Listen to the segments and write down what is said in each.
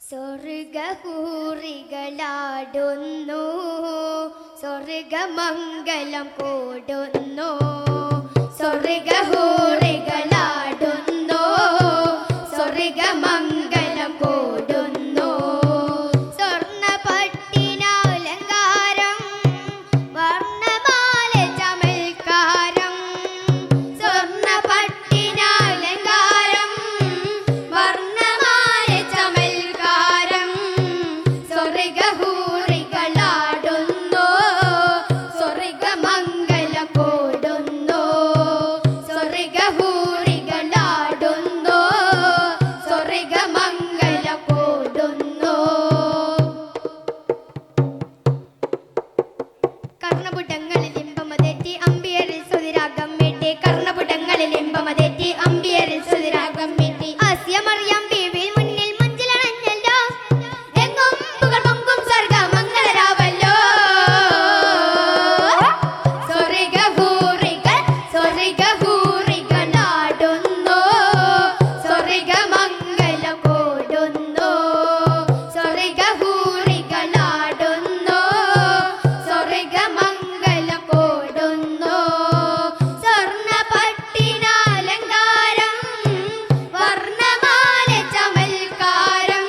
സ്വർഗഹൂറികളാടുന്നു, സ്വർഗമംഗലം കൂടുന്നു. സ്വർഗഹൂറികളാടുന്നു, സ്വർഗമംഗലം കൂടുന്നു. സ്വർണ്ണപട്ടിനാലങ്കാരം, വർണ്ണമാല ചമൽക്കാരം. സ്വർണ്ണപട്ടിനാലങ്കാരം, വർണ്ണമാല ചമൽക്കാരം. സ്വർഗഹൂറികളാടുന്നു, സ്വർഗമംഗലം കൂടുന്നു. സ്വർഗഹൂറികളാടുന്നു, സ്വർഗമംഗലം കൂടുന്നു. കർണപുടങ്ങളിൽ ഇമ്പമതെറ്റി അമ്പിയരിൽ സുതിരാഗം മീട്ടി. കർണപുടങ്ങളിൽ ഇമ്പമതെറ്റി അമ്പിയരിൽ സുതിരാഗം മീട്ടി. ആസ്യമറിയാം ബീവിയിൽ മുന്നിൽ മഞ്ചിലണഞ്ഞല്ലോ, എങ്ങും പുകൾ പൊങ്കും സ്വർഗമംഗളരാവല്ലോ. സ്വർഗഹൂറികൾ സ്വർഗഹൂറികളാടുന്നു, സ്വർഗമംഗലം കൂടുന്നു. സ്വർഗഹൂറികളാടുന്നു, സ്വർഗമംഗലം കൂടുന്നു. സ്വർണ്ണപട്ടിനാലങ്കാരം, വർണ്ണമാല ചമൽക്കാരം.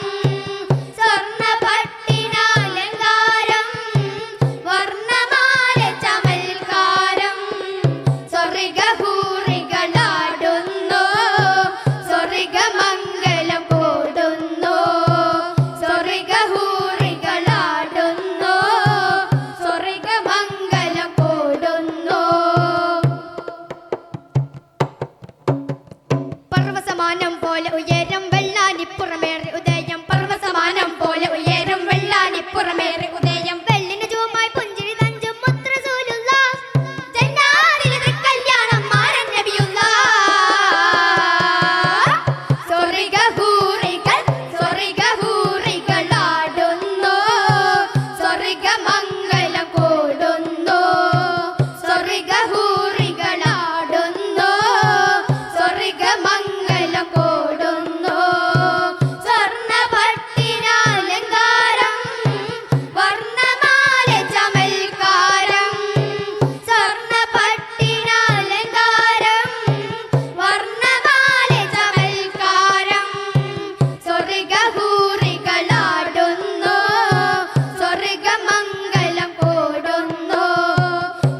സ്വർണ്ണപട്ടിനാലങ്കാരം, വർണ്ണമാല ചമൽക്കാരം. സ്വർഗഹൂറികളാടുന്നു, സ്വർഗമംഗലം കൂടുന്നു. സ്വർഗഹൂറികളാടുന്നു, സ്വർഗമംഗലം കൂടുന്നു. പർവ്വസമാനം പോലെ ഉയരം വെള്ളാനിപ്പുറമേറി ഉദയം. പർവ്വസമാനം പോലെ ഉയരം വെള്ളാനിപ്പുറമേറി ഉദയം. വെള്ളിന് ചൂമായി പുഞ്ചിരി തഞ്ചും മുത്ത് റസൂലുള്ളാഹ്. ജന്നാതിലെ തൃക്കല്യാണം മാരൻ നബിയുള്ളാഹ്. സ്വർഗഹൂറികൾ സ്വർഗഹൂറികളാടുന്നു, സ്വർഗമംഗലം കൂടുന്നു. സ്വർഗഹൂറികളാടുന്നു, സ്വർഗമംഗലം കൂടുന്നു. സ്വർണ്ണപട്ടിനാലങ്കാരം, വർണ്ണമാല ചമൽക്കാരം. സ്വർണ്ണപട്ടിനാലങ്കാരം, വർണ്ണമാല ചമൽക്കാരം. സ്വർഗഹൂറികളാടുന്നു, സ്വർഗമംഗലം കൂടുന്നു.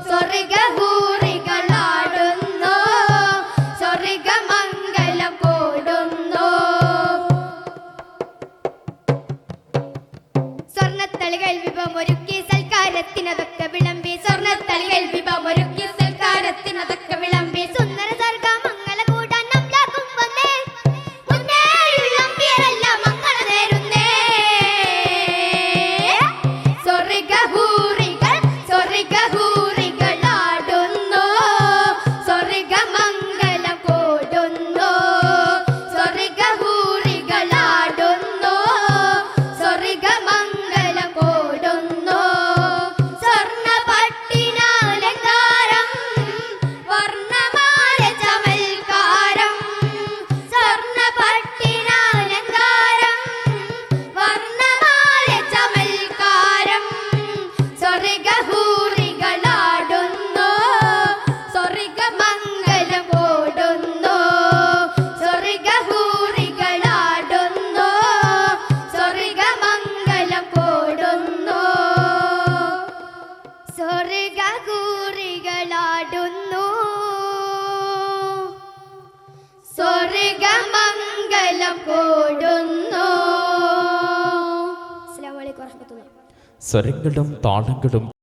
സ്വർഗഹൂറികളാടുന്നു, സ്വർഗമംഗലം കൂടുന്നു. സ്വർണ്ണത്തളികൾ വിഭവമൊരുക്കി സൽക്കാരത്തിനതൊക്കെ വിളമ്പി. സ്വർണ്ണത്തളികൾ വിഭവമൊരുക്കി സൽക്കാരത്തിനതൊക്കെ വിളമ്പി. സുന്ദര സ്വർഗമംഗല കൂടാൻ അംലാക്കും വന്നേ, മുന്നേയുള്ള അമ്പിയരെല്ലാം മംഗള നേരുന്നേ. സ്വർഗഹൂറികൾ സ്വർഗഹൂറികളാടുന്നു, സ്വർഗമംഗലം കൂടുന്നു. സ്വർഗഹൂറികളാടുന്നു, സ്വർഗമംഗലം കൂടുന്നു. സ്വർണ്ണപട്ടിനാലങ്കാരം, വർണ്ണമാല ചമൽക്കാരം. സ്വർണ്ണപട്ടിനാലങ്കാരം, വർണ്ണമാല ചമൽക്കാരം. സ്വർഗഹൂറികളാടുന്നു, സ്വർഗമംഗലം കൂടുന്നു. സ്വർഗഹൂറികളാടുന്നു, സ്വർഗമംഗലം കൂടുന്നു. സ്വർഗഹൂറികളാടുന്നു, സ്വർഗമംഗലം കൂടുന്നു. അസ്സലാമു അലൈക്കും വറഹ്മത്തുള്ളാഹി. സ്വരങ്ങളും താളങ്ങളും